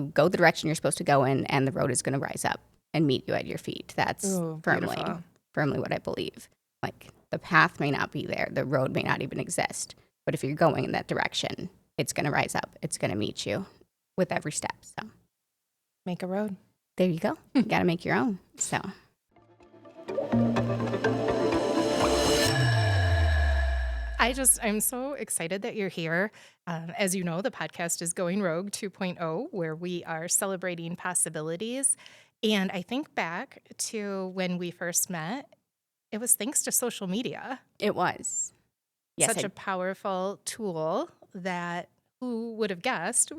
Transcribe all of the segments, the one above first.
you go the direction you're supposed to go in, and the road is going to rise up and meet you at your feet. That's firmly what I believe. Like, the path may not be there. The road may not even exist. But if you're going in that direction, it's going to rise up. It's going to meet you with every step. So make a road. There you go. You got to make your own. So I'm so excited that you're here. As you know, the podcast is Going Rogue 2.0, where we are celebrating possibilities. And I think back to when we first met, it was thanks to social media. It was. Yes, such a powerful tool that who would have guessed?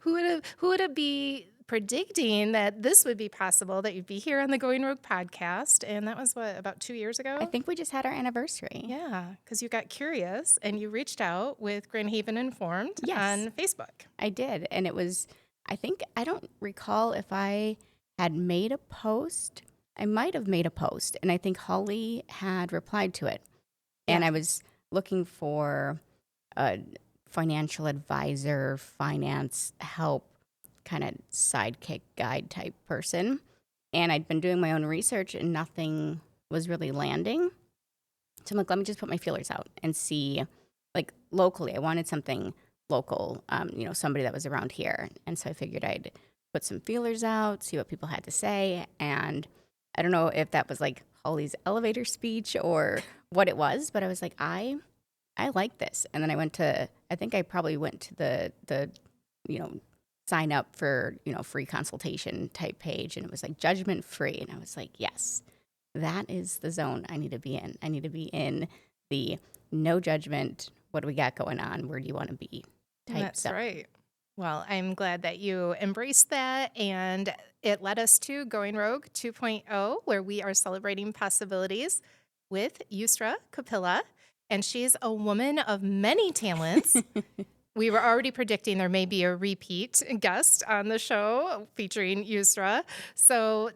Who would have be predicting that this would be possible, that you'd be here on the Going Rogue podcast? And that was about 2 years ago? I think we just had our anniversary. Yeah, because you got curious and you reached out with Grand Haven Informed on Facebook. I did. And it was, I don't recall if I had made a post. I might have made a post. And I think Holly had replied to it. And I was looking for a financial advisor, finance help, kind of sidekick guide type person. And I'd been doing my own research and nothing was really landing. So I'm like, let me just put my feelers out and see, like, locally. I wanted something local, somebody that was around here. And so I figured I'd put some feelers out, see what people had to say. And I don't know if that was like Holly's elevator speech or what it was, but I was like, I like this. And then I think I probably went to the sign up for, free consultation type page, and it was like judgment free. And I was like, yes, that is the zone I need to be in. I need to be in the no judgment. What do we got going on? Where do you want to be? That's stuff. Right. Well, I'm glad that you embraced that, and it led us to Going Rogue 2.0, where we are celebrating possibilities with Yusra Kauppila, and she's a woman of many talents. We were already predicting there may be a repeat guest on the show featuring Yusra. So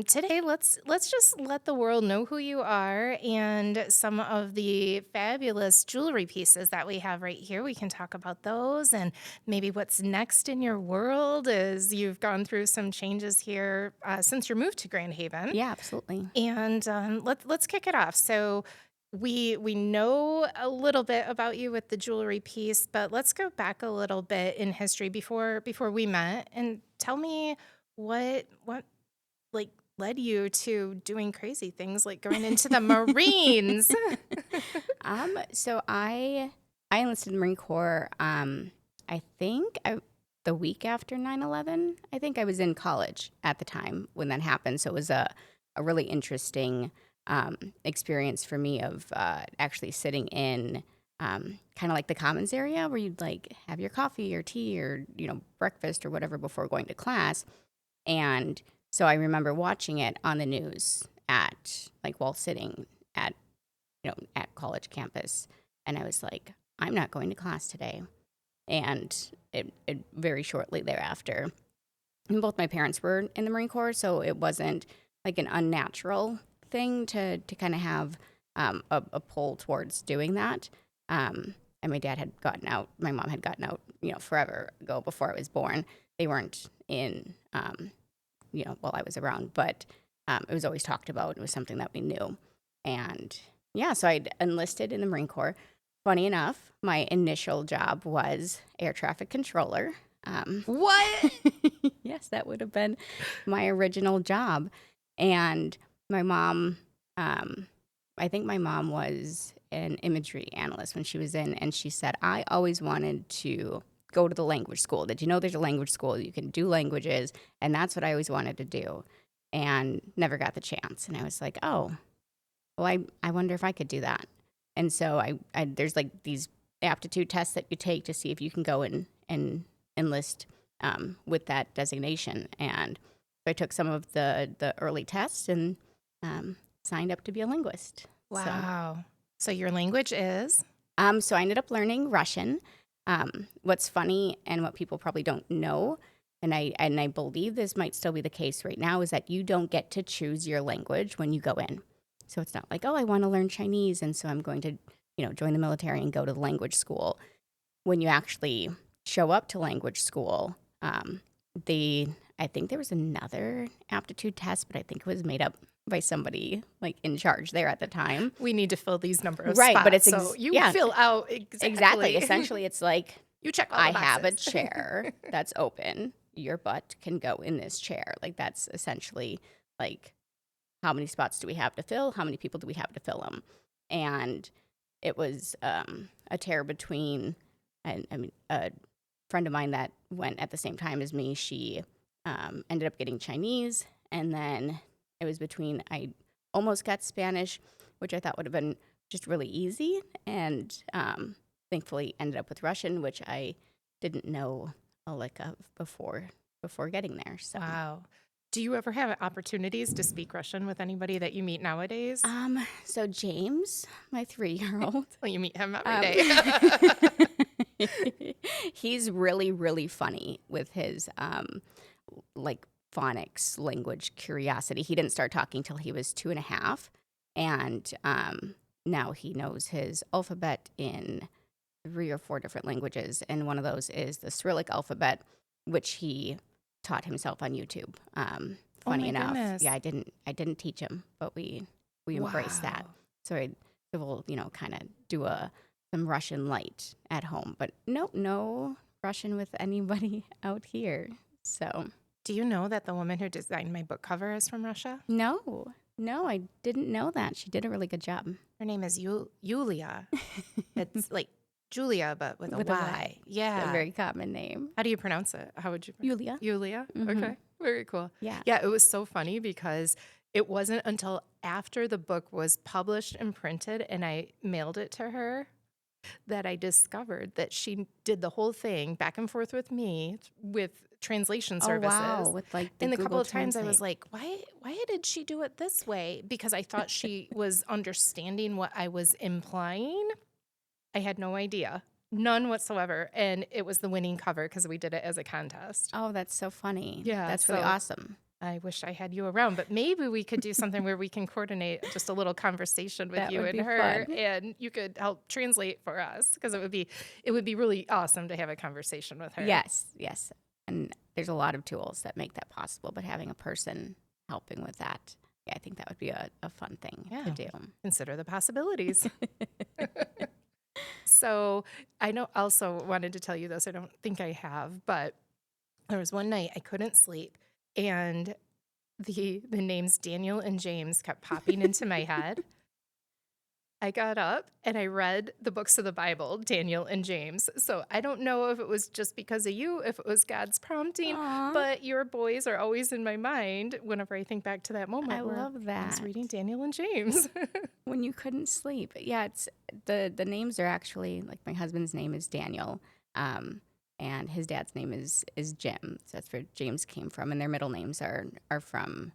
today, let's just let the world know who you are and some of the fabulous jewelry pieces that we have right here. We can talk about those and maybe what's next in your world as you've gone through some changes here since your move to Grand Haven. Yeah, absolutely. And let's kick it off. So we know a little bit about you with the jewelry piece, but let's go back a little bit in history before we met, and tell me what like led you to doing crazy things like going into the Marines. So I enlisted in the Marine Corps. I think the week after 9/11. I think I was in college at the time when that happened. So it was a really interesting experience for me of actually sitting in kind of like the commons area where you'd like have your coffee or tea or breakfast or whatever before going to class. And so I remember watching it on the news while sitting at college campus, and I was like, I'm not going to class today. And it very shortly thereafter, and both my parents were in the Marine Corps, so it wasn't like an unnatural thing to kind of have a pull towards doing that. And my dad had gotten out. My mom had gotten out, forever ago before I was born. They weren't in, while I was around, but it was always talked about. It was something that we knew. And so I'd enlisted in the Marine Corps. Funny enough, my initial job was air traffic controller. What? Yes, that would have been my original job. And my mom, I think my mom was an imagery analyst when she was in, and she said, I always wanted to go to the language school. Did you know there's a language school? You can do languages, and that's what I always wanted to do, and never got the chance. And I was like, oh, well, I wonder if I could do that. And so I there's like these aptitude tests that you take to see if you can go in and enlist with that designation. And so I took some of the early tests and signed up to be a linguist. Wow. So your language is? So I ended up learning Russian. What's funny and what people probably don't know, and I believe this might still be the case right now, is that you don't get to choose your language when you go in. So it's not like, oh, I want to learn Chinese, and so I'm going to, join the military and go to the language school. When you actually show up to language school, I think there was another aptitude test, but I think it was made up by somebody like in charge there at the time. We need to fill these number of Right, but spots. it's So you yeah, fill out exactly. exactly. Essentially, it's like You check all I the have a boxes. chair that's open. Your butt can go in this chair. Like that's essentially like how many spots do we have to fill? How many people do we have to fill them? And it was a tear between, I mean, a friend of mine that went at the same time as me. She ended up getting Chinese, and then it was between I almost got Spanish, which I thought would have been just really easy, and thankfully ended up with Russian, which I didn't know a lick of before getting there. So. Wow. Do you ever have opportunities to speak Russian with anybody that you meet nowadays? So James, my 3-year-old, Well, you meet him every um, day. he's really, really funny with his like phonics language curiosity. He didn't start talking till he was 2.5, and now he knows his alphabet in 3 or 4 different languages, and one of those is the Cyrillic alphabet, which he taught himself on YouTube. Oh Funny my enough, goodness. yeah, I didn't teach him, but we embrace that. Wow. So we'll kind of do some Russian light at home, but no Russian with anybody out here. So Do you know that the woman who designed my book cover is from Russia? no, I didn't know that. She did a really good job. Her name is Yulia. It's like Julia, but with a With a Y. Y. It's a Yeah. very common name. How do you pronounce it? How would you? Yulia. Yulia. Mhm. Okay. Very cool. Yeah. Yeah, it was so funny because it wasn't until after the book was published and printed and I mailed it to her that I discovered that she did the whole thing back and forth with me with translation Oh services. wow, with like the And a Google couple of times I was Translate. like, why did she do it this way? Because I thought she was understanding what I was implying. I had no idea. None whatsoever. And it was the winning cover because we did it as a contest. Oh, that's so funny. Yeah, That's really so awesome. I wish I had you around, but maybe we could do something where we can coordinate just a little conversation with That you would and be her, fun. and you could help translate for us because it would be really awesome to have a conversation with her. Yes. And there's a lot of tools that make that possible, but having a person helping with that, yeah, I think that would be a fun thing to do. Consider the possibilities. So I know also wanted to tell you this. I don't think I have, but there was one night I couldn't sleep and the names Daniel and James kept popping into my head. I got up and I read the books of the Bible, Daniel and James. So I don't know if it was just because of you, if it was God's prompting, Aw, but your boys are always in my mind whenever I think back to that moment I where love I was that. reading Daniel and James. When you couldn't sleep. Yeah, it's the names are actually like my husband's name is Daniel. And his dad's name is Jim. So that's where James came from, and their middle names are from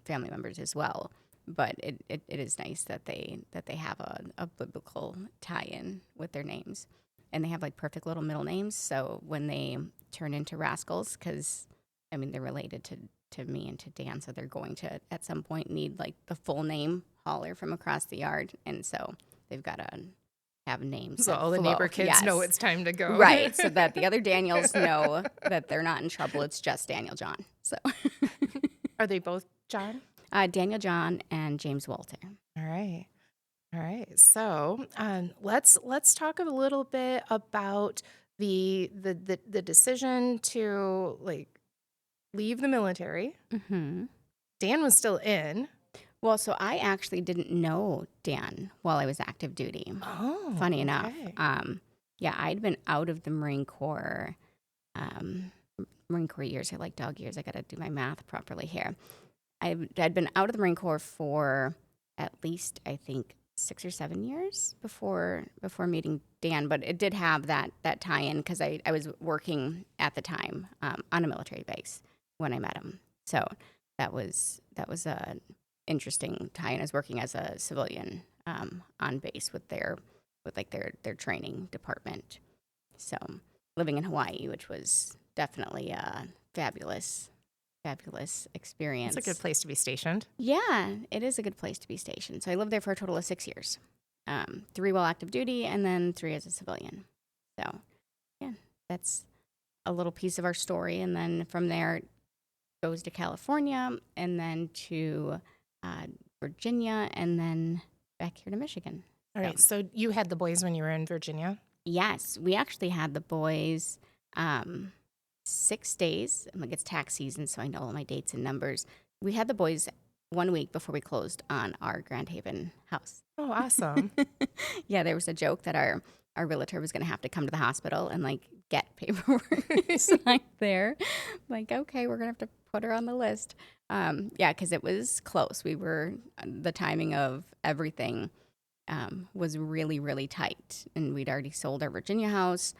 family members as well. But it is nice that they have a biblical tie-in with their names, and they have like perfect little middle names. So when they turn into rascals, because I mean they're related to me and to Dan, so they're going to at some point need like the full name holler from across the yard, and so they've got to have names. So that all the flow. neighbor kids know it's time to go. Right, so that the other Daniels know that they're not in trouble. It's just Daniel John. So Are they both John? Daniel John and James Walter. All right. All right. So let's talk a little bit about the decision to like leave the military. Mm-hmm. Dan was still in. Well, so I actually didn't know Dan while I was active duty. Oh, Funny enough. okay. Yeah, I'd been out of the Marine Corps. Marine Corps years are like dog years. I got to do my math properly here. I'd been out of the Marine Corps for at least, I think, 6 or 7 years before meeting Dan, but it did have that tie-in because I was working at the time on a military base when I met him. So that was a interesting tie-in. I was working as a civilian on base with their training department. So living in Hawaii, which was definitely a fabulous experience. It's a good place to be stationed. Yeah, it is a good place to be stationed. So I lived there for a total of 6 years, 3 while active duty, and then 3 as a civilian. So yeah, that's a little piece of our story. And then from there, it goes to California and then to uh, Virginia and then back here to Michigan. All So, right. So you had the boys when you were in Virginia? yes, we actually had the boys 6 days. Like it's tax season, so I know all my dates and numbers. We had the boys 1 week before we closed on our Grand Haven house. Oh, awesome. Yeah, there was a joke that our realtor was going to have to come to the hospital and like get paperwork signed there. Like, okay, we're going to have to put her on the list. Yeah, because it was close. The timing of everything was really, really tight. And we'd already sold our Virginia house,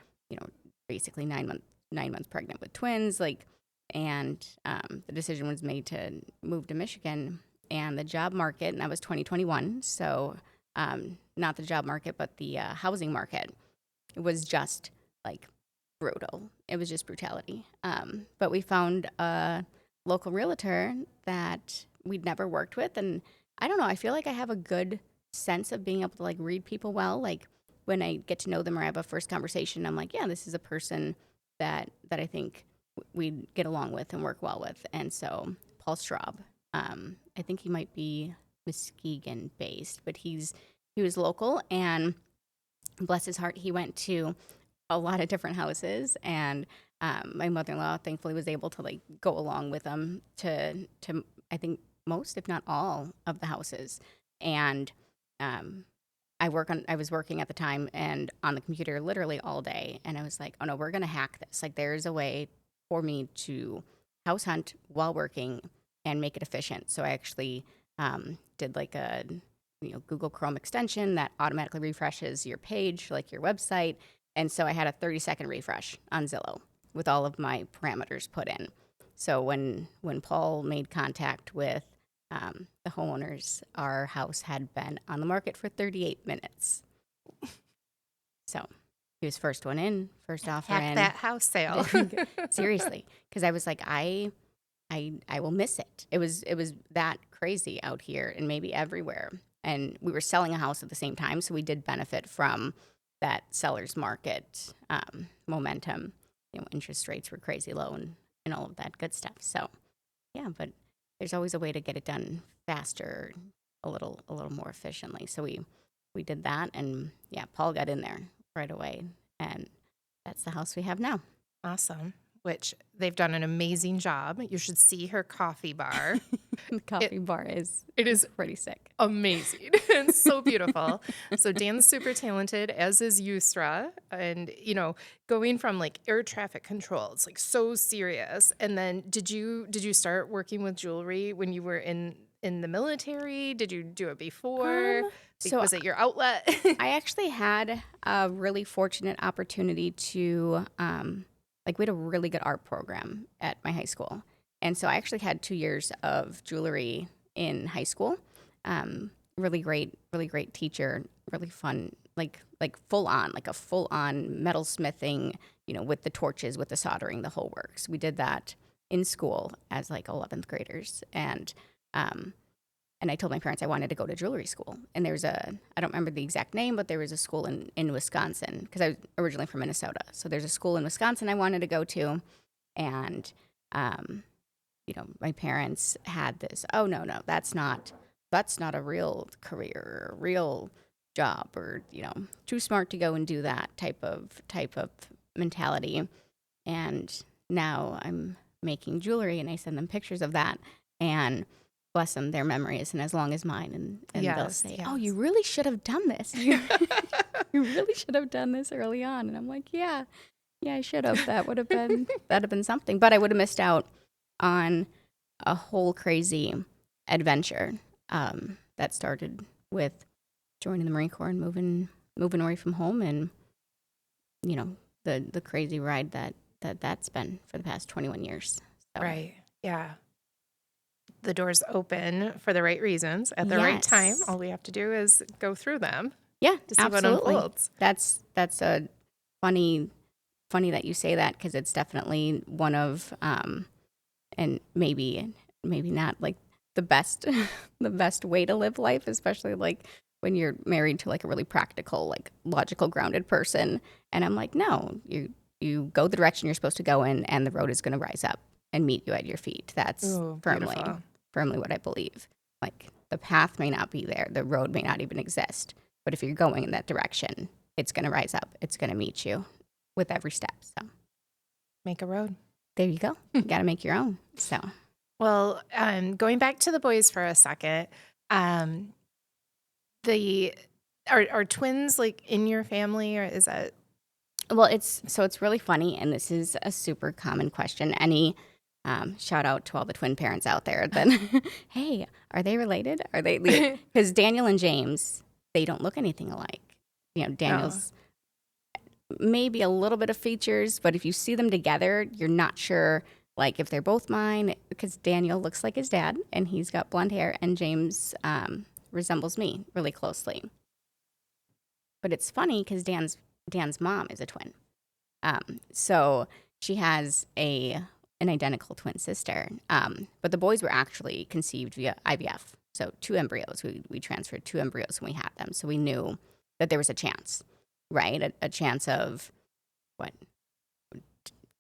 basically 9 months pregnant with twins. And the decision was made to move to Michigan and the job market, and that was 2021. So not the job market, but the housing market. It was just like brutal. It was just brutality. But we found a local realtor that we'd never worked with. And I don't know, I feel like I have a good sense of being able to like read people well. Like when I get to know them or I have a first conversation, I'm like, yeah, this is a person that I think we'd get along with and work well with. And so Paul Straub, I think he might be Muskegon based, but he was local, and bless his heart, he went to a lot of different houses, and my mother-in-law thankfully was able to like go along with him to I think most, if not all, of the houses. And I was working at the time and on the computer literally all day, and I was like, oh no, we're gonna hack this. Like there's a way for me to house hunt while working and make it efficient. So I actually did like a Google Chrome extension that automatically refreshes your page, like your website. And so I had a 30-second refresh on Zillow with all of my parameters put in. So when Paul made contact with the homeowners, our house had been on the market for 38 minutes. So he was first one in, first offer Hack in. that house sale. Seriously, because I was like, I will miss it. It was that crazy out here and maybe everywhere. And we were selling a house at the same time, so we did benefit from that seller's market momentum. Interest rates were crazy low and all of that good stuff. So yeah, but there's always a way to get it done faster, a little more efficiently. So we did that, and yeah, Paul got in there right away, and that's the house we have now. Awesome. Which they've done an amazing job. You should see her coffee bar. The coffee bar is pretty sick. Amazing. And so beautiful. So Dan's super talented, as is Yusra. And, going from like air traffic control, it's like so serious. And then did you start working with jewelry when you were in the military? Did you do it before? Was it your outlet? I actually had a really fortunate opportunity to we had a really good art program at my high school. And so I actually had 2 years of jewelry in high school. Really great teacher, really fun, like a full on metal smithing, with the torches, with the soldering, the whole works. We did that in school as like 11th graders. And I told my parents I wanted to go to jewelry school. And I don't remember the exact name, but there was a school in Wisconsin, because I was originally from Minnesota. So there's a school in Wisconsin I wanted to go to. And, my parents had this, oh, no, that's not a real career, or a real job, or, too smart to go and do that type of mentality. And now I'm making jewelry, and I send them pictures of that. And bless them, their memory isn't as long as mine. And they'll say, oh, you really should have done this. You really should have done this early on. And I'm like, yeah, I should have. That'd have been something. But I would have missed out on a whole crazy adventure that started with joining the Marine Corps and moving away from home, and, the crazy ride that's been for the past 21 years. So. Right. Yeah. The doors open for the right reasons at the right time. All we have to do is go through them. Yeah, to see absolutely. what unfolds. That's a funny that you say that, because it's definitely one of and maybe not like the best way to live life, especially like when you're married to like a really practical, like logical, grounded person. And I'm like, no, you go the direction you're supposed to go in, and the road is going to rise up and meet you at your feet. That's Ooh, firmly, beautiful. firmly what I believe. Like, the path may not be there, the road may not even exist, but if you're going in that direction, it's going to rise up. It's going to meet you with every step. So Make a road. there you go. You got to make your own. So, Well, going back to the boys for a second, um, the are twins like in your family, or is that well, it's really funny, and this is a super common question. Any shout out to all the twin parents out there. Then, hey, are they related? Are they? Because Daniel and James, they don't look anything alike. no? Daniel's maybe a little bit of features, but if you see them together, you're not sure like if they're both mine, because Daniel looks like his dad and he's got blonde hair, and James resembles me really closely. But it's funny because Dan's mom is a twin, so she has an identical twin sister. But the boys were actually conceived via IVF, so two embryos. We transferred two embryos when we had them, so we knew that there was a chance, right? A chance of what?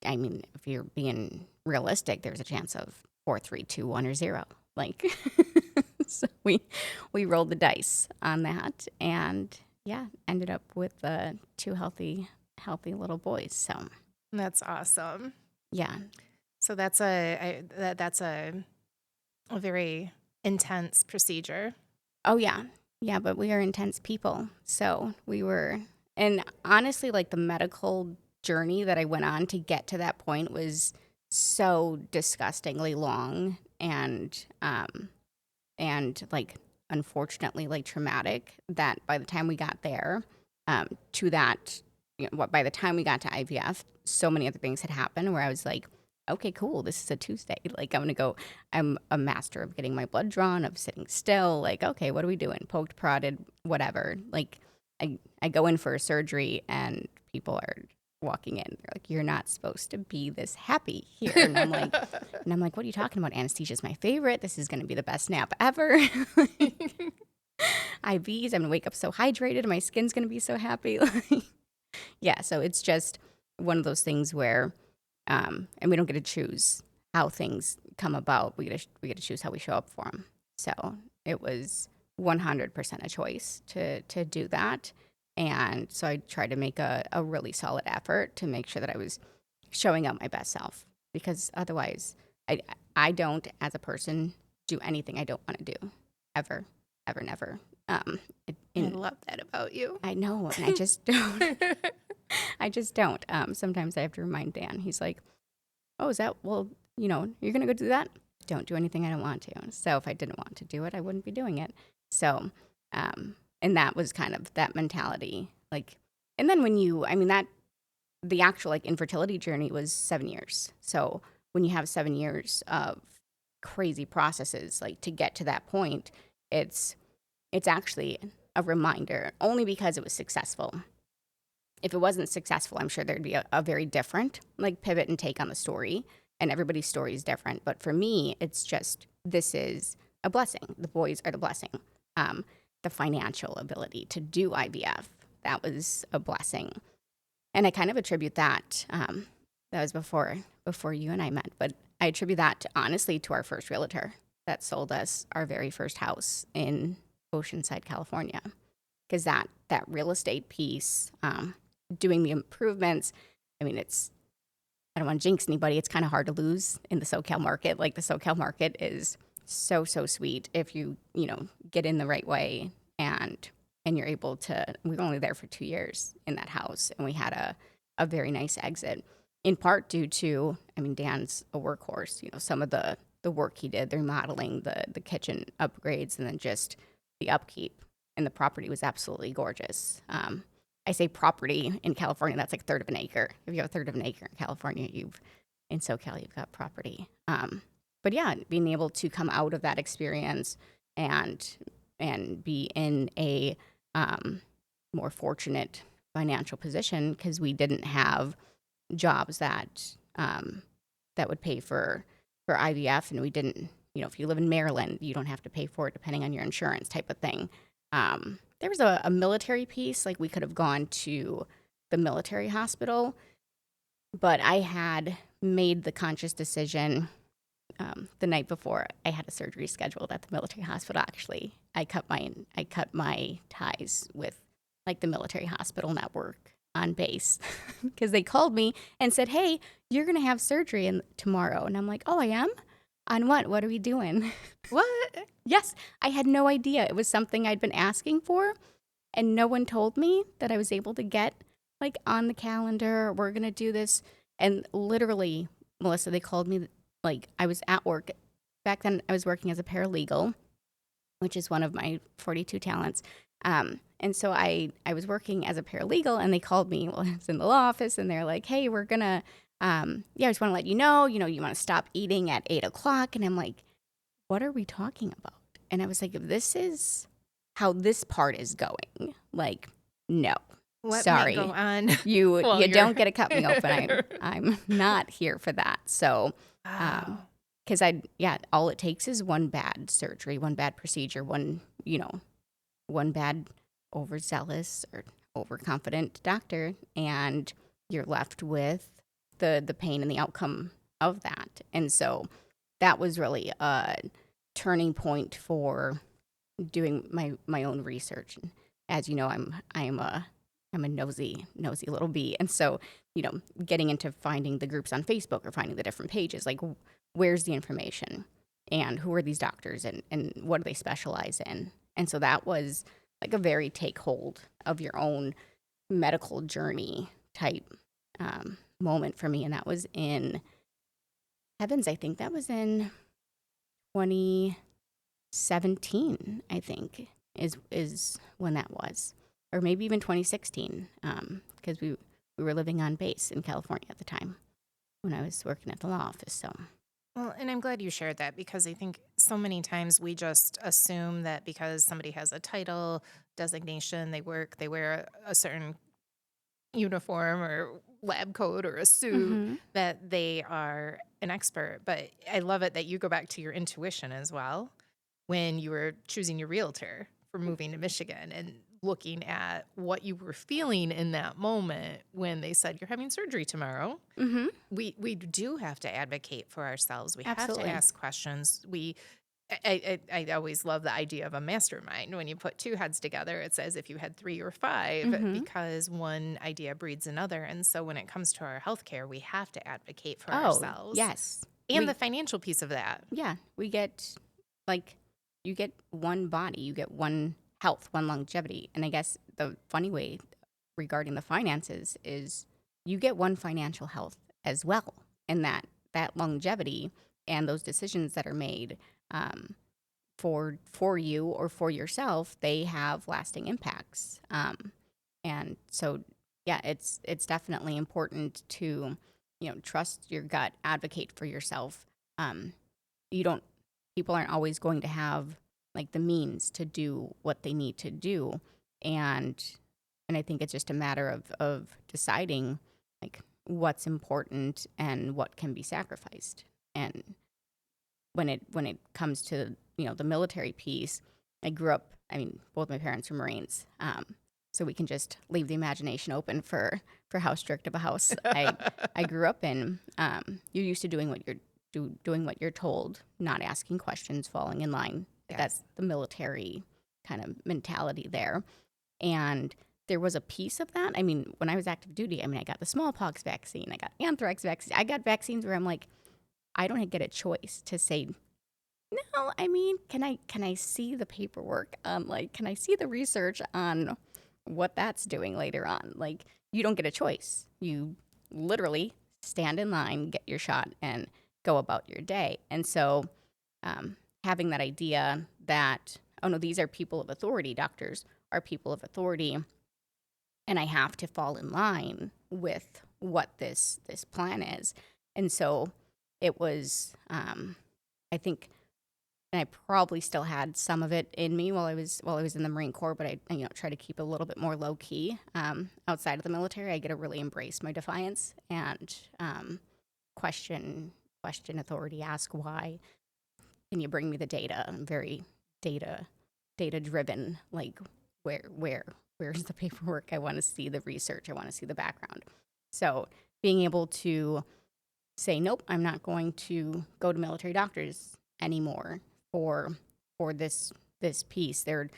I mean, if you're being realistic, there's a chance of 4, 3, 2, 1, or 0. Like, so we rolled the dice on that, and yeah, ended up with two healthy little boys. So That's awesome. yeah. So that's a very intense procedure. Oh yeah. Yeah, but we are intense people. So we were, and honestly, like the medical journey that I went on to get to that point was so disgustingly long and like unfortunately like traumatic that by the time we got there to that by the time we got to IVF, so many other things had happened where I was like, okay, cool, this is a Tuesday, like I'm a master of getting my blood drawn, of sitting still, like, okay, what are we doing, poked, prodded, whatever. Like I go in for a surgery and people are walking in, they're like, you're not supposed to be this happy here. And I'm like, what are you talking about? Anesthesia is my favorite. This is going to be the best nap ever. IVs, I'm going to wake up so hydrated. My skin's going to be so happy. Yeah, so it's just one of those things where, and we don't get to choose how things come about. We get to choose how we show up for them. So it was 100% a choice to do that. And so I tried to make a really solid effort to make sure that I was showing up my best self, because otherwise I don't, as a person, do anything I don't want to do, ever, ever, never. I love that about you. I know, and I just don't. I just don't. Sometimes I have to remind Dan. He's like, "Oh, is that well? You're gonna go do that? Don't do anything I don't want to." So if I didn't want to do it, I wouldn't be doing it. So, and that was kind of that mentality. Like, and then that the actual like infertility journey was 7 years. So when you have 7 years of crazy processes, like to get to that point, it's actually a reminder, only because it was successful. If it wasn't successful, I'm sure there'd be a very different like pivot and take on the story, and everybody's story is different. But for me, it's just, this is a blessing. The boys are the blessing. The financial ability to do IVF, that was a blessing. And I kind of attribute that, that was before you and I met, but I attribute that honestly to our first realtor that sold us our very first house in Oceanside, California. Because that real estate piece, doing the improvements, I mean, I don't want to jinx anybody, it's kind of hard to lose in the SoCal market. Like, the SoCal market is so sweet if you get in the right way, and you're able to. We were only there for 2 years in that house, and we had a very nice exit, in part due to, I mean, Dan's a workhorse. Some of the work he did, the remodeling, the kitchen upgrades, and then just the upkeep. And the property was absolutely gorgeous. I say property in California, that's like a third of an acre. If you have a third of an acre in California, in SoCal, you've got property. But yeah, being able to come out of that experience and be in a more fortunate financial position, because we didn't have jobs that would pay for IVF, and we didn't. If you live in Maryland, you don't have to pay for it depending on your insurance, type of thing. There was a military piece, like we could have gone to the military hospital, But I had made the conscious decision the night before. I had a surgery scheduled at the military hospital. Actually, I cut my ties with like the military hospital network on base because they called me and said, "Hey, you're gonna have surgery tomorrow," and I'm like, "Oh, I am? On what? What are we doing?" What? Yes, I had no idea. It was something I'd been asking for, and no one told me that I was able to get like on the calendar. We're gonna do this, and literally, Melissa, they called me like I was at work. Back then, I was working as a paralegal, which is one of my 42 talents. And so I was working as a paralegal, and they called me while I was in the law office, and they're like, "Hey, we're gonna, yeah, I just want to let you know, you want to stop eating at 8 o'clock." And I'm like, "What are we talking about?" And I was like, "If this is how this part is going, like, no, What might go sorry, on you while you you're don't get to cut me open. I'm not here for that." So, Wow. because yeah, all it takes is one bad surgery, one bad procedure, one bad overzealous or overconfident doctor, and you're left with the pain and the outcome of that. And so that was really a turning point for doing my own research. And as you know, I'm a nosy little bee, and so getting into finding the groups on Facebook or finding the different pages, like where's the information and who are these doctors and what do they specialize in. And so that was like a very take hold of your own medical journey type moment for me. And that was in heavens, I think that was in 2017, I think is when that was, or maybe even 2016, because we were living on base in California at the time when I was working at the law office. So Well, and I'm glad you shared that because I think so many times we just assume that because somebody has a title, designation, they wear a certain uniform or lab coat or a suit, hmm that they are an expert. But I love it that you go back to your intuition as well when you were choosing your realtor for moving to Michigan and looking at what you were feeling in that moment when they said you're having surgery tomorrow. hmm We do have to advocate for ourselves. We have to absolutely. ask questions. I always love the idea of a mastermind. When you put two heads together, it's as if you had three or five hmm because one idea breeds another. And so when it comes to our healthcare, we have to advocate for Oh ourselves yes, and the financial piece of that. we get like you get one body, you get one health, one longevity. And I guess the funny way regarding the finances is you get one financial health as well. And that longevity and those decisions that are made um, for you or for yourself, they have lasting impacts. And so yeah, it's definitely important to trust your gut, advocate for yourself. Um, you don't People aren't always going to have like the means to do what they need to do, and I think it's just a matter of deciding like what's important and what can be sacrificed. And when it comes to the military piece, I grew up. I mean, both my parents were Marines, so we can just leave the imagination open for how strict of a house I grew up in. You're used to doing what doing what you're told, not asking questions, falling in line. Yes. That's the military kind of mentality there. And there was a piece of that. I mean, when I was active duty, I mean, I got the smallpox vaccine, I got anthrax vaccine, I got vaccines where I'm like, I don't get a choice to say no. I mean, can I see the paperwork on like can I see the research on what that's doing later on? Like you don't get a choice. You literally stand in line, get your shot, and go about your day. And so having that idea that oh no, these are people of authority. Doctors are people of authority, and I have to fall in line with what this plan is. And so it was. I think and I probably still had some of it in me while I was in the Marine Corps, but I try to keep it a little bit more low key. Outside of the military, I get to really embrace my defiance and question authority. Ask why. Can you bring me the data? I'm very data driven. Like where's the paperwork? I want to see the research. I want to see the background. So being able to say, nope, I'm not going to go to military doctors anymore for this piece. They're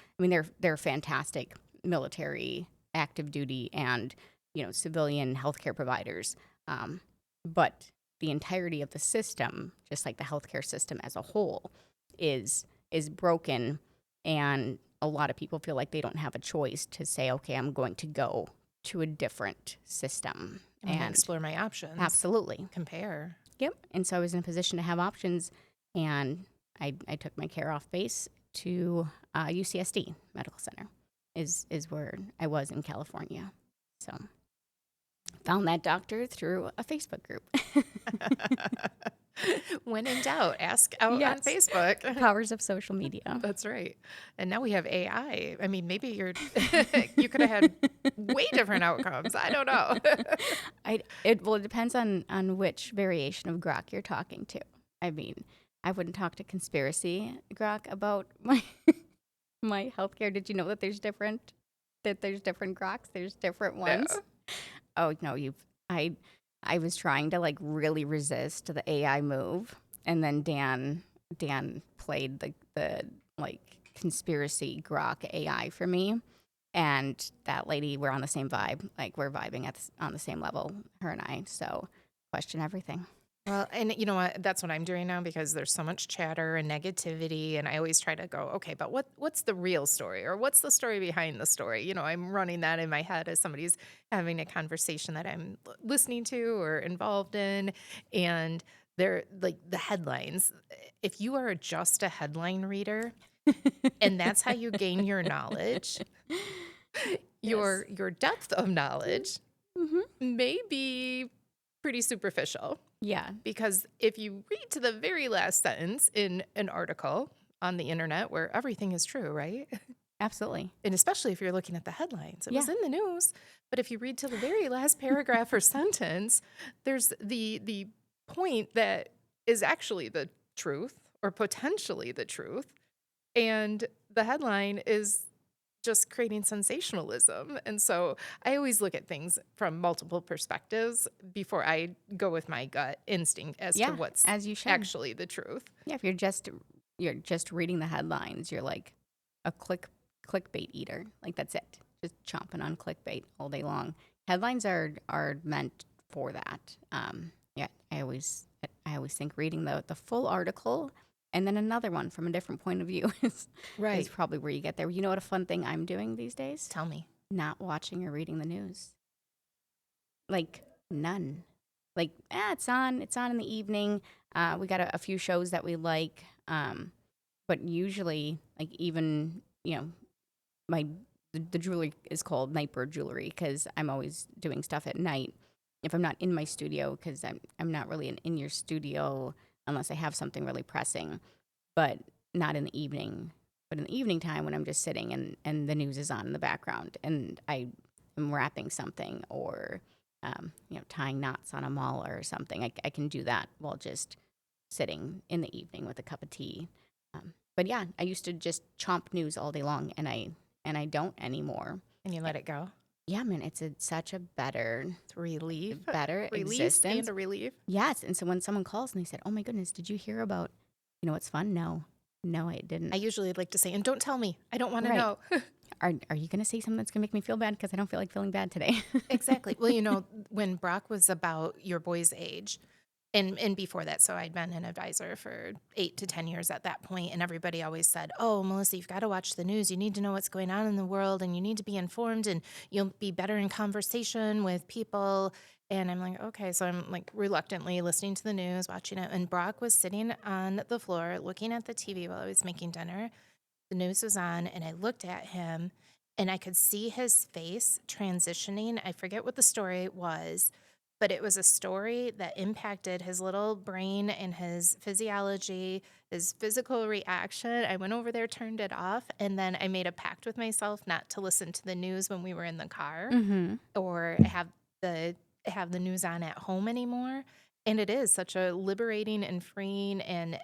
fantastic military, active duty, and civilian healthcare providers. But the entirety of the system, just like the healthcare system as a whole, is broken, and a lot of people feel like they don't have a choice to say, okay, I'm going to go to a different system. I'm going to And explore my options. absolutely. Compare. Yep. And so I was in a position to have options, and I took my care off base to UCSD Medical Center, is where I was in California. So found that doctor through a Facebook group. When in doubt, ask out on Yes. Facebook. Powers of social media. That's right. And now we have AI. I mean, maybe you could have had way different outcomes. I don't know. It depends on which variation of grok you're talking to. I mean, I wouldn't talk to conspiracy grok about my my healthcare. Did you know that there's different groks? There's different ones. No. Oh no, I was trying to like really resist the AI move, and then Dan played the like conspiracy grok AI for me, and that lady, we're on the same vibe. Like we're vibing on the same level, her and I. So question everything. Well, and you know what? That's what I'm doing now because there's so much chatter and negativity, and I always try to go, okay, but what's the real story, or what's the story behind the story? You know, I'm running that in my head as somebody's having a conversation that I'm listening to or involved in, and they're like the headlines. If you are just a headline reader, and that's how you gain your knowledge, Yes. your depth of knowledge Mm-hmm. may be pretty superficial. Yeah. Because if you read to the very last sentence in an article on the internet where everything is true, right? Absolutely. And especially if you're looking at the headlines, it was Yeah. in the news. But if you read to the very last paragraph or sentence, there's the point that is actually the truth or potentially the truth. And the headline is just creating sensationalism. And so I always look at things from multiple perspectives before I go with my gut instinct as to Yeah. what's As you should. actually the truth. Yeah. If you're just reading the headlines, you're like a clickbait eater. Like that's it. Just chomping on clickbait all day long. Headlines are meant for that. Yeah. I always think reading the full article and then another one from a different point of view is probably where you get there. You know what a fun thing I'm doing these days? Tell me. Not watching or reading the news. Like none. Like it's on in the evening. We got a few shows that we like, but usually like even my the jewelry is called Nightbird Jewelry because I'm always doing stuff at night. If I'm not in my studio, because I'm not really in your studio unless I have something really pressing, but not in the evening. But in the evening time when I'm just sitting and the news is on in the background and I am wrapping something or tying knots on a mauler or something, I can do that while just sitting in the evening with a cup of tea. But yeah, I used to just chomp news all day long, and I don't anymore. And you let it go. Yeah, man, it's such a better Relief. better Release existence. and a relief. Yes, and so when someone calls and they said, "Oh my goodness, did you hear about what's fun?" No, I didn't. I usually like to say, and don't tell me. I don't want to Right. know. Are you going to say something that's going to make me feel bad? Because I don't feel like feeling bad today. Exactly. Well, when Brock was about your boy's age, and before that, so I'd been an advisor for 8 to 10 years at that point, and everybody always said, "Oh, Melissa, you've got to watch the news. You need to know what's going on in the world, and you need to be informed, and you'll be better in conversation with people." And I'm like, okay, so I'm like reluctantly listening to the news, watching it, and Brock was sitting on the floor looking at the TV while I was making dinner. The news was on, and I looked at him, and I could see his face transitioning. I forget what the story was, but it was a story that impacted his little brain and his physiology, his physical reaction. I went over there, turned it off, and then I made a pact with myself not to listen to the news when we were in the car Mm-hmm. or have the news on at home anymore. And it is such a liberating and freeing and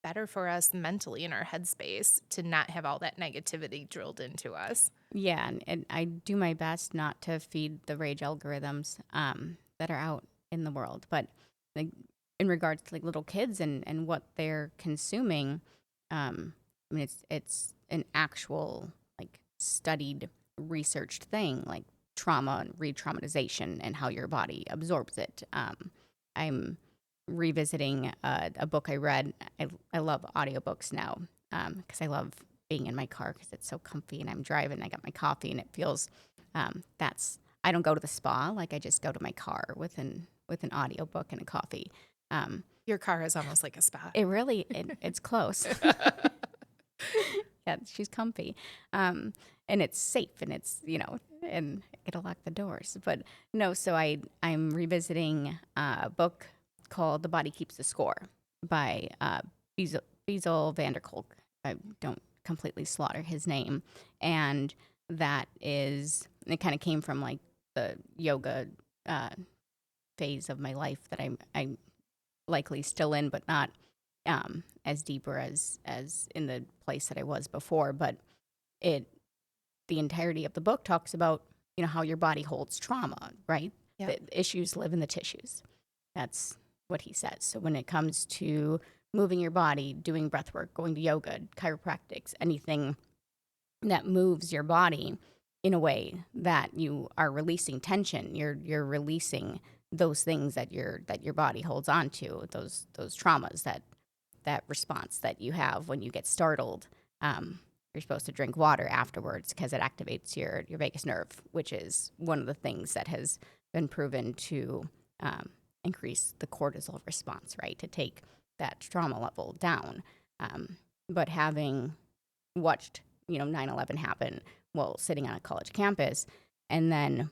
better for us mentally in our headspace to not have all that negativity drilled into us. Yeah, and I do my best not to feed the rage algorithms that are out. in the world. But like in regards to like little kids and what they're consuming, I mean it's an actual like studied, researched thing, like trauma and re-traumatization and how your body absorbs it. I'm revisiting a book I read. I love audiobooks now because I love being in my car because it's so comfy and I'm driving. I got my coffee and it feels that's I don't go to the spa, like I just go to my car with an audiobook and a coffee. Um, Your car is almost like a spa. it's close. Yeah, she's comfy. And it's safe and it's, and I get to lock the doors. But no, so I'm revisiting a book called The Body Keeps the Score by Bezel van der Kolk. I don't completely slaughter his name. And it kind of came from like the yoga uh, phase of my life that I'm likely still in, but not as deep or as in the place that I was before. But it the entirety of the book talks about how your body holds trauma, right? Yeah. The issues live in the tissues. That's what he says. So when it comes to moving your body, doing breath work, going to yoga, chiropractics, anything that moves your body in a way that you are releasing tension, you're releasing those things that your body holds on to, those traumas, that response that you have when you get startled. You're supposed to drink water afterwards because it activates your vagus nerve, which is one of the things that has been proven to increase the cortisol response, right? To take that trauma level down. But having watched 9/11 happen while sitting on a college campus, and then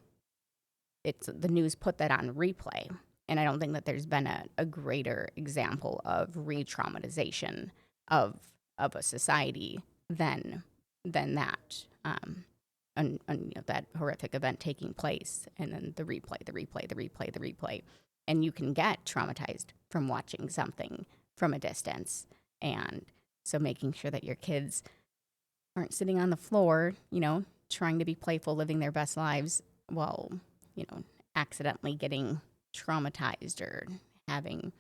the news put that on replay, and I don't think that there's been a greater example of re-traumatization of a society than that, and that horrific event taking place, and then the replay, and you can get traumatized from watching something from a distance. And so making sure that your kids aren't sitting on the floor, trying to be playful, living their best lives while, accidentally getting traumatized or having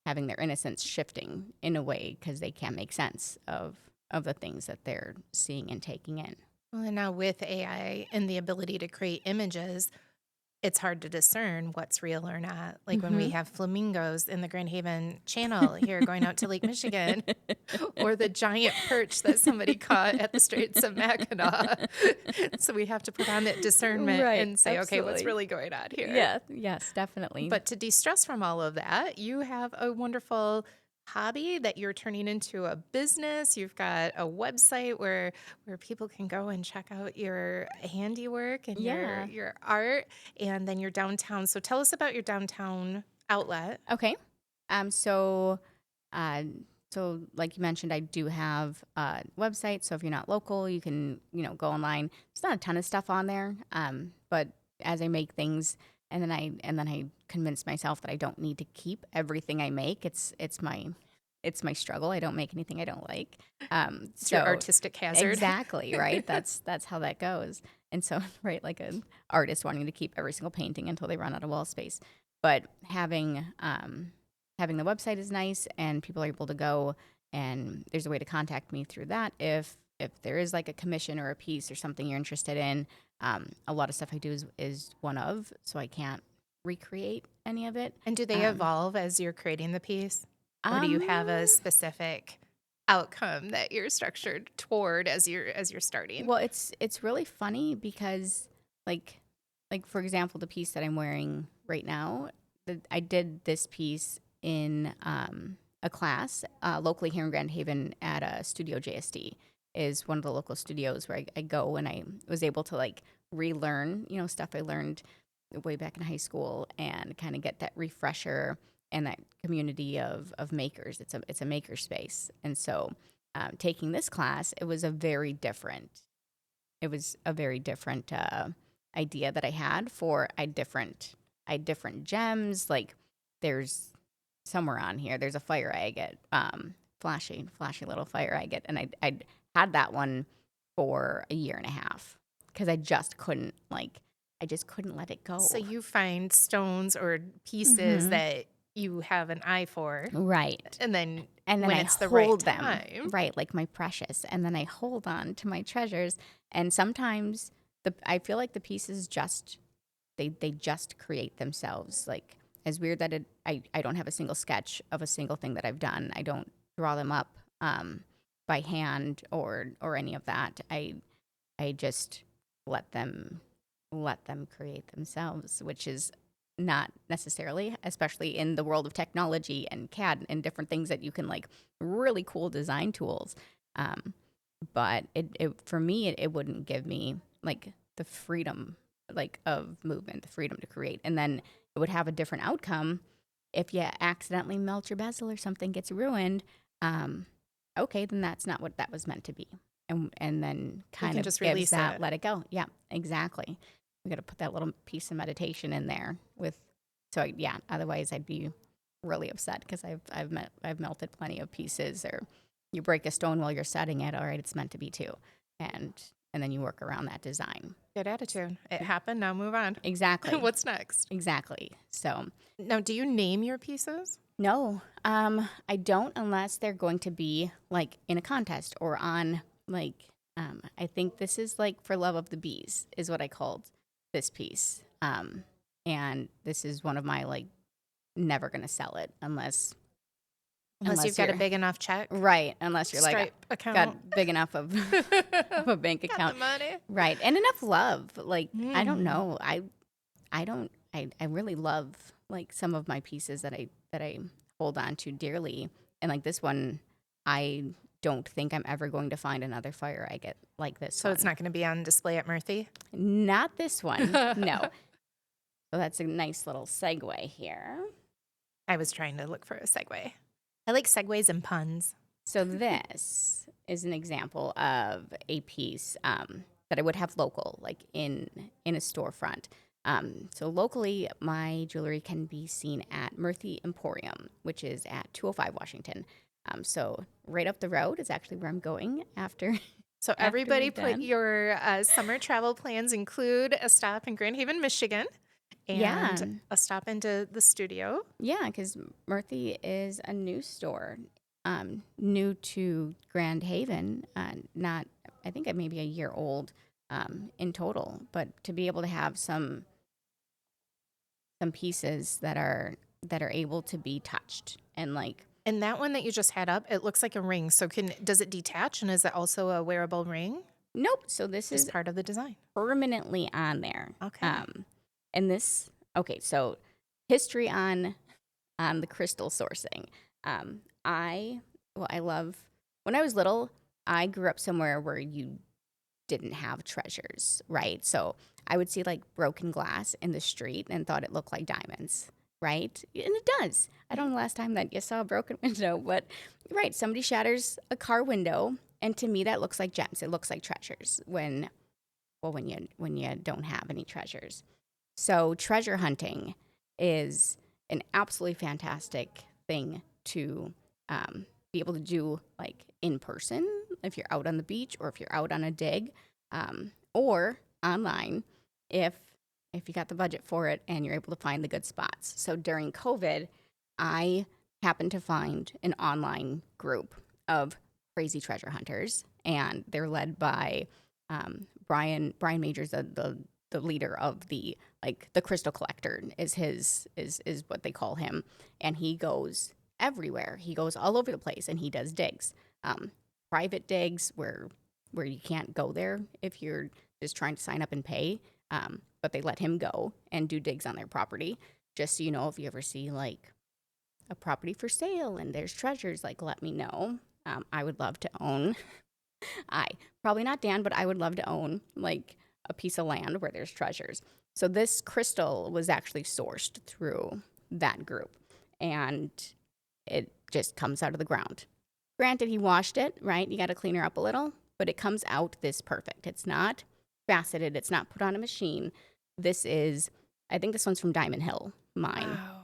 their innocence shifting in a way because they can't make sense of the things that they're seeing and taking in. Well, and now with AI and the ability to create images, it's hard to discern what's real or not. Like when we Mm-hmm. have flamingos in the Grand Haven Channel here going out to Lake Michigan, or the giant perch that somebody caught at the Straits of Mackinac. So we have to put on that discernment Right, and say, okay, what's absolutely. really going on here? Yeah, yes, definitely. But to de-stress from all of that, you have a wonderful hobby that you're turning into a business. You've got a website where people can go and check out your handiwork and Yeah. your art, and then your downtown. So tell us about your downtown outlet. Okay. Um, so, uh, so like you mentioned, I do have a website. So if you're not local, you can, go online. There's not a ton of stuff on there. But as I make things, and then I convince myself that I don't need to keep everything I make. It's my struggle. I don't make anything I don't like. It's your So artistic hazard. exactly right. That's how that goes. And so right, like an artist wanting to keep every single painting until they run out of wall space. But having the website is nice, and people are able to go, and there's a way to contact me through that if there is like a commission or a piece or something you're interested in. A lot of stuff I do is one of, so I can't recreate any of it. And do they Um, evolve as you're creating the piece? Or do you have a um, specific outcome that you're structured toward as you're starting? well, it's really funny because like for example, the piece that I'm wearing right now, I did this piece in a class locally here in Grand Haven at a studio. JSD is one of the local studios where I go, and I was able to like relearn, stuff I learned way back in high school, and kind of get that refresher and that community of makers. It's a maker space, and so taking this class, it was a very different idea that I had for I had different gems. Like there's somewhere on here, there's a fire agate, flashy little fire agate, and I'd had that one for a year and a half because I just couldn't like I just couldn't let it So go. you find stones or pieces Hmm. that you have an eye for, Right. and then And then when I it's the right hold them, time, right, like my precious. And then I hold on to my treasures. And sometimes I feel like the pieces just they just create themselves. Like, as weird that I don't have a single sketch of a single thing that I've done. I don't draw them up by hand or any of that. I just let them create themselves, which is not necessarily, especially in the world of technology and CAD and different things that you can like really cool design tools. Um, but it for me it wouldn't give me like the freedom like of movement, the freedom to create, and then it would have a different outcome if you accidentally melt your bezel or something gets ruined. Um, okay, then that's not what that was meant to be, and then you kind can of just gives release that it. let it go. Yeah, exactly. We got to put that little piece of meditation in there with. So yeah, otherwise I'd be really upset because I've melted plenty of pieces, or you break a stone while you're setting it. All right, it's meant to be too, and then you work around that design. Good attitude. It happened. Now move on. Exactly, What's next? exactly. So Now, do you name your pieces? no, I don't unless they're going to be like in a contest or on like I think this is like for love of the bees is what I called this piece. And this is one of my like never gonna sell it Unless you've unless got a you're big enough check, right, unless you're like Stripe account. got big enough of of a bank Got the account. money. Right. And enough love. Like I don't Mm. know. I don't I really love like some of my pieces that I hold on to dearly. And like this one, I don't think I'm ever going to find another fire I get like this So it's one. not going to be on display at Murphy? Not this one. No. So that's a nice little segue here. I was trying to look for a segue. I like segues and puns. So this is an example of a piece that I would have local, like in a storefront. So locally, my jewelry can be seen at Murphy Emporium, which is at 205 Washington. So right up the road is actually where I'm going after So after we're everybody put done. your summer travel plans include a stop in Grand Haven, Michigan, Yeah, and a stop into the studio. yeah, because Murphy is a new store, new to Grand Haven, not I think it may be a year old in total, but to be able to have some pieces that are able to be touched and like And that one that you just had up, it looks like a ring. So does it detach, and is it also a wearable ring? nope. So this Just is part of the design. permanently on there. Okay. And this okay. So history on the crystal sourcing. I love when I was little. I grew up somewhere where you didn't have treasures, right? So I would see like broken glass in the street and thought it looked like diamonds, right? And it does. I don't know the last time that you saw a broken window, but right, somebody shatters a car window, and to me that looks like gems. It looks like treasures when you don't have any treasures. So treasure hunting is an absolutely fantastic thing to be able to do like in person if you're out on the beach or if you're out on a dig or online if you got the budget for it and you're able to find the good spots. So during COVID, I happened to find an online group of crazy treasure hunters, and they're led by Brian Majors, the leader of the like the crystal collector is his is what they call him, and he goes everywhere. He goes all over the place, and he does digs, private digs where you can't go there if you're just trying to sign up and pay. But they let him go and do digs on their property. Just so you know, if you ever see like a property for sale and there's treasures, like let me know. I would love to own. I probably not Dan, but I would love to own like a piece of land where there's treasures. So this crystal was actually sourced through that group, and it just comes out of the ground. Granted, he washed it, right? You got to clean her up a little, but it comes out this perfect. It's not faceted, it's not put on a machine. This is, I think this one's from Diamond Hill, mine. Wow.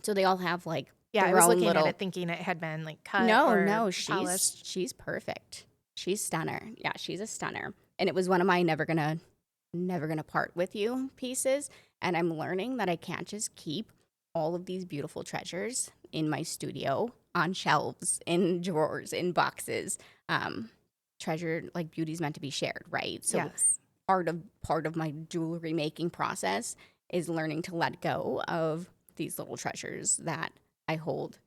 So they all have like Yeah, I their was own looking at little. it thinking it had been like cut No, or no, polished. she's perfect. She's stunner. Yeah, she's a stunner. And it was one of my never gonna never going to part with you pieces. And I'm learning that I can't just keep all of these beautiful treasures in my studio on shelves, in drawers, in boxes. Um, Treasure, like, beauty's meant to be shared, right? So Yes. part of my jewelry making process is learning to let go of these little treasures that I hold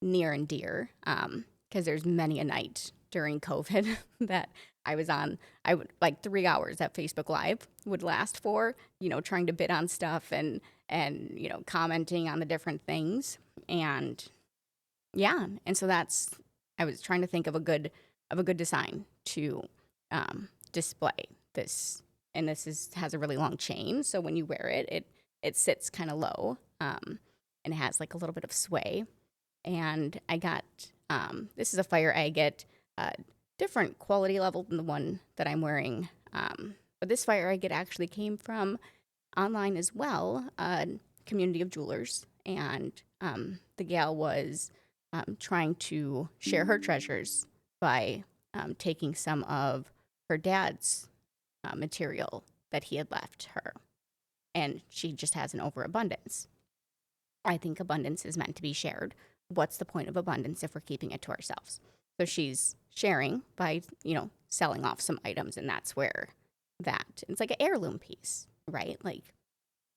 near and dear. Because there's many a night during COVID that I was on, I would like 3 hours that Facebook Live would last for, trying to bid on stuff and commenting on the different things. And yeah, and so I was trying to think of a good design to display this. And has a really long chain, so when you wear it, it sits kind of low, and it has like a little bit of sway. And I got this is a fire agate, different quality level than the one that I'm wearing. But this fire agate actually came from online as well, a community of jewelers, and the gal was trying to share her treasures by taking some of her dad's material that he had left her, and she just has an overabundance. I think abundance is meant to be shared. What's the point of abundance if we're keeping it to ourselves? So she's sharing by, selling off some items, and that's where it's like an heirloom piece, right? Like,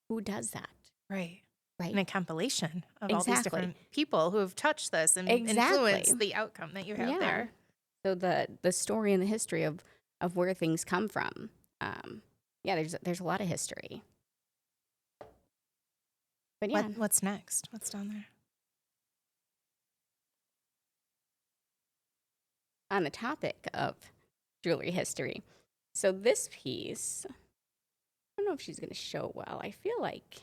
who does that? Right. And Right? a compilation of all these Exactly. different people who have touched this and Exactly. influenced the outcome that you have Yeah. there. So the story and the history of where things come from. Yeah, there's a lot of history. But yeah, What's next? What's down there? on the topic of jewelry history. So this piece, I don't know if she's going to show well. I feel like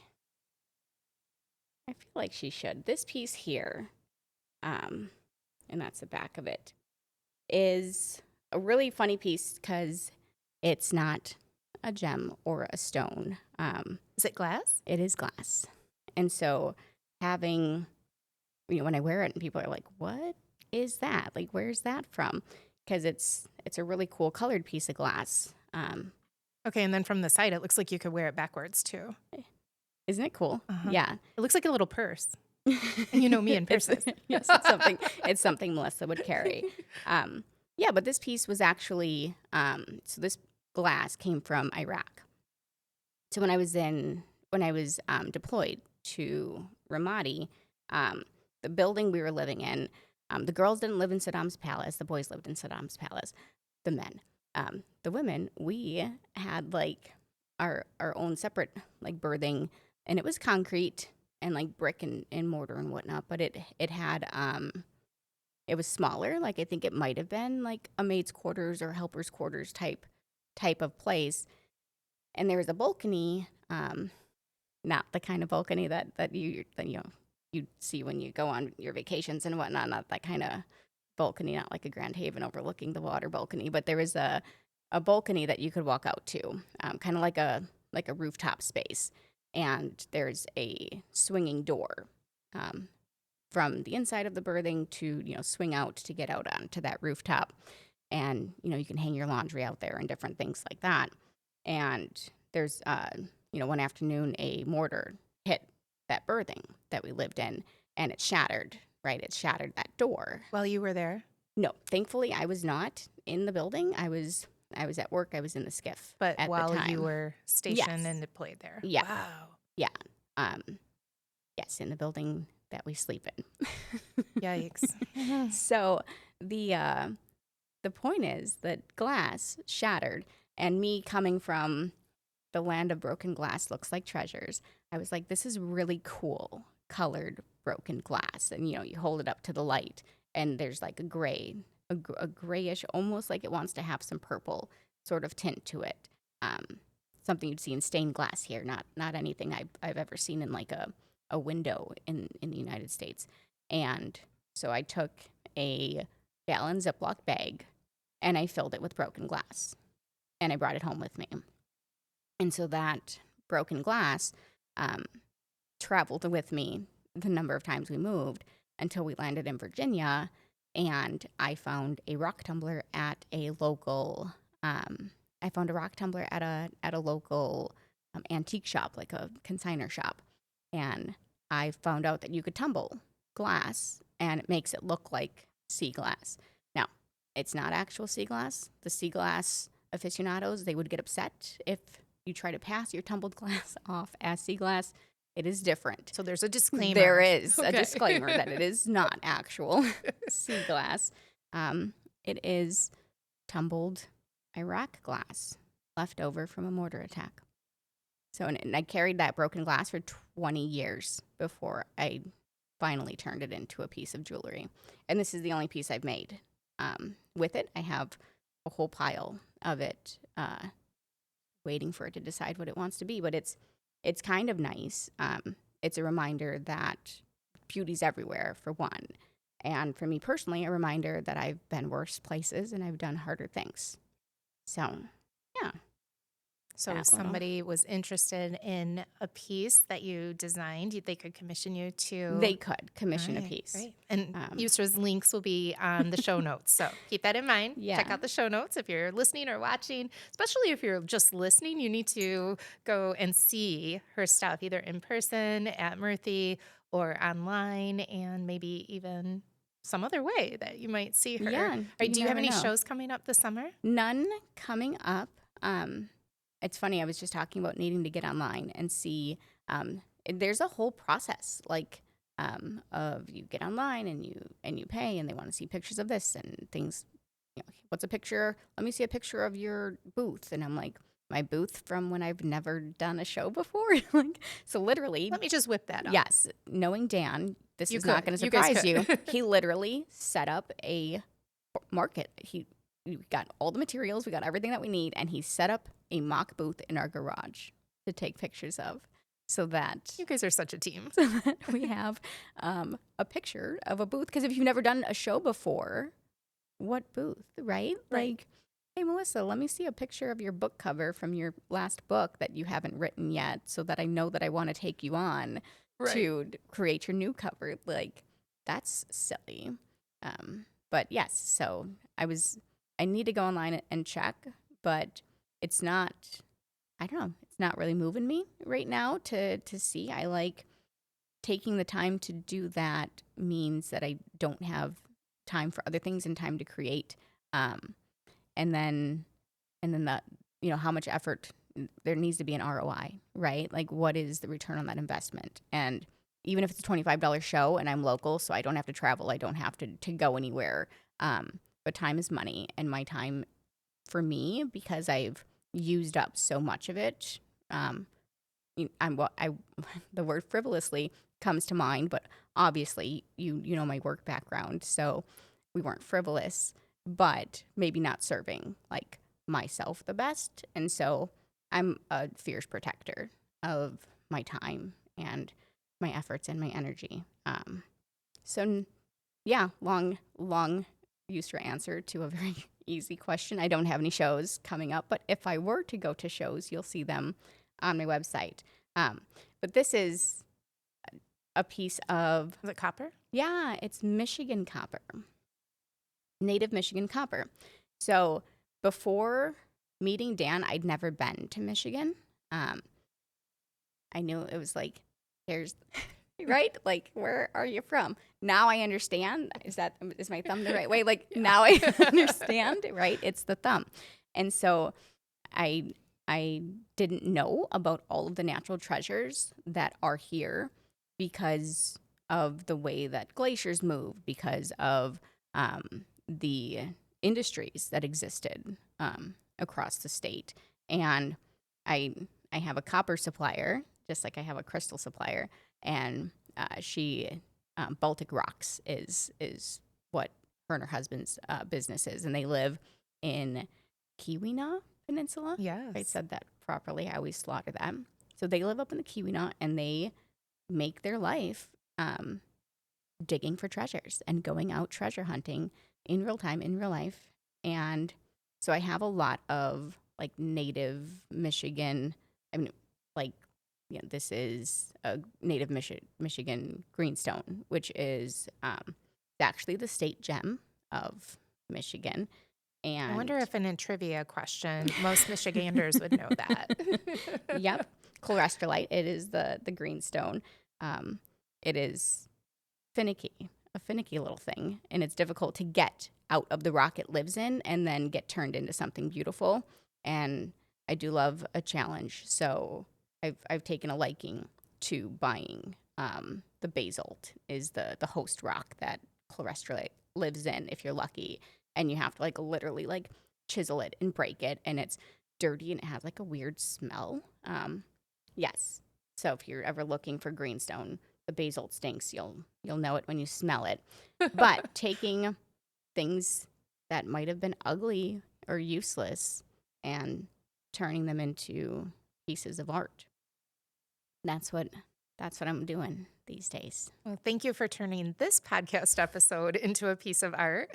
she should. This piece here, and that's the back of it, is a really funny piece because it's not a gem or a stone. Is it glass? It is glass. And so having, when I wear it and people are like, what is that? Like, where's that from? Because it's a really cool colored piece of glass. Okay, and then from the side, it looks like you could wear it backwards too. Isn't it cool? Uh-huh. Yeah. It looks like a little purse. And you know me and purses. Yes, it's something Melissa would carry. Yeah, but this piece was actually, so this glass came from Iraq. So when I was deployed to Ramadi, the building we were living in, the girls didn't live in Saddam's palace. The boys lived in Saddam's palace. The men, the women, we had like our own separate like berthing, and it was concrete and like brick and mortar and whatnot. But it had it was smaller. Like, I think it might have been like a maid's quarters or helper's quarters type of place. And there was a balcony, not the kind of balcony that you see when you go on your vacations and whatnot. Not that kind of balcony, not like a Grand Haven overlooking the water balcony, but there was a balcony that you could walk out to, kind of like a rooftop space. And there's a swinging door, from the inside of the berthing to swing out to get out onto that rooftop. And you can hang your laundry out there and different things like that. And there's one afternoon a mortar hit that berthing that we lived in, and it shattered. Right, it shattered that door. While you were there? No, thankfully I was not in the building. I was at work. I was in the skiff But at the while time. you were stationed Yes. and deployed there? Yeah. Wow. Yeah. Um, yes, in the building that we sleep in. Yikes. So the point is that glass shattered, and me coming from the land of broken glass looks like treasures. I was like, this is really cool colored broken glass. And you hold it up to the light, and there's like a grayish, almost like it wants to have some purple sort of tint to it. Something you'd see in stained glass here, not anything I've ever seen in like a window in the United States. And so I took a gallon Ziploc bag and I filled it with broken glass, and I brought it home with me. And so that broken glass traveled with me the number of times we moved until we landed in Virginia, and I found a rock tumbler at a local I found a rock tumbler at a local antique shop, like a consignor shop, and I found out that you could tumble glass, and it makes it look like sea glass. Now, it's not actual sea glass. The sea glass aficionados, they would get upset if you try to pass your tumbled glass off as sea glass. It is different. So there's a disclaimer. There is a Okay. disclaimer that it is not actual sea glass. It is tumbled Iraq glass left over from a mortar attack. So, and I carried that broken glass for 20 years before I finally turned it into a piece of jewelry. And this is the only piece I've made. With it, I have a whole pile of it waiting for it to decide what it wants to be. But it's kind of nice. It's a reminder that beauty's everywhere, for one. And for me personally, a reminder that I've been worse places and I've done harder things. So, yeah. So That if somebody was interested in a piece that you designed, they could commission you to... They could commission a Right, piece. Right. And Yusra's links will be on the show notes. So keep that in mind. Yeah. Check out the show notes if you're listening or watching. Especially if you're just listening, you need to go and see her stuff, either in person at Murthy or online, and maybe even some other way that you might see her. Yeah, Do you you have never any know. shows coming up this summer? None coming up. It's funny, I was just talking about needing to get online and see. There's a whole process, like of you get online and you pay, and they want to see pictures of this and things. You know, what's a picture? Let me see a picture of your booth, and I'm like, my booth from when I've never done a show before. Like, so literally, Let me just whip that up. yes, knowing Dan, this You is not could. going to You guys surprise you. could. He literally set up a market. We got all the materials, we got everything that we need, and he set up a mock booth in our garage to take pictures of, so that You guys are such a team. we have a picture of a booth. Because if you've never done a show before, what booth, right? Right. Like, hey, Melissa, let me see a picture of your book cover from your last book that you haven't written yet, so that I know that I want to take you on to create your new cover. Like, that's silly. But yes, so I need to go online and check, but it's not, I don't know, it's not really moving me right now to see. I like taking the time to do that means that I don't have time for other things and time to create. And then that, how much effort there needs to be an ROI, right? Like, what is the return on that investment? And even if it's a $25 show and I'm local, so I don't have to travel, I don't have to go anywhere. But time is money, and my time, for me, because I've used up so much of it, the word frivolously comes to mind, but obviously you know my work background, so we weren't frivolous, but maybe not serving like myself the best. And so I'm a fierce protector of my time and my efforts and my energy. So yeah, long Yusra answer to a very easy question. I don't have any shows coming up, but if I were to go to shows, you'll see them on my website. But this is a piece of... Is it copper? Yeah, it's Michigan copper. Native Michigan copper. So before meeting Dan, I'd never been to Michigan. I knew it was like, there's... right? Like, where are you from? Now I understand. Is my thumb the right way? Like, now I understand, right? It's the thumb. And so I didn't know about all of the natural treasures that are here because of the way that glaciers move, because of the industries that existed across the state. And I have a copper supplier, just like I have a crystal supplier, and Baltic Rocks is what her and her husband's business is, and they live in Keweenaw Peninsula. Yes. If I said that properly. I always slaughter them. So they live up in the Keweenaw, and they make their life digging for treasures and going out treasure hunting in real time, in real life. And so I have a lot of like native Michigan. I mean, like, this is a native Michigan greenstone, which is actually the state gem of Michigan. I wonder And if in a trivia question, most Michiganders would know that. yep, cholesterolite. It is the green stone. Um, it is finicky, a finicky little thing, and it's difficult to get out of the rock it lives in and then get turned into something beautiful. And I do love a challenge, so I've taken a liking to buying the basalt is the host rock that cholesterol lives in if you're lucky, and you have to like literally like chisel it and break it, and it's dirty and it has like a weird smell. Yes, so if you're ever looking for greenstone, the basalt stinks. You'll know it when you smell it. But taking things that might have been ugly or useless and turning them into pieces of art. That's what I'm doing these days. Well, thank you for turning this podcast episode into a piece of art.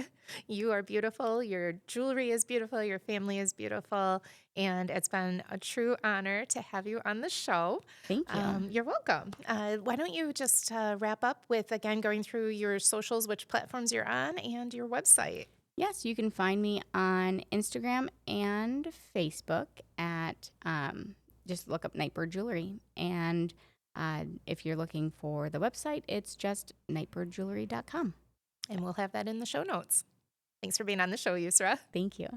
You are beautiful. Your jewelry is beautiful. Your family is beautiful. And it's been a true honor to have you on the show. Thank you. You're welcome. Why don't you just wrap up with, again, going through your socials, which platforms you're on, and your website? Yes, you can find me on Instagram and Facebook at just look up Nightbird Jewelry. And if you're looking for the website, it's just nightbirdjewelry.com. And we'll have that in the show notes. Thanks for being on the show, Yusra. Thank you.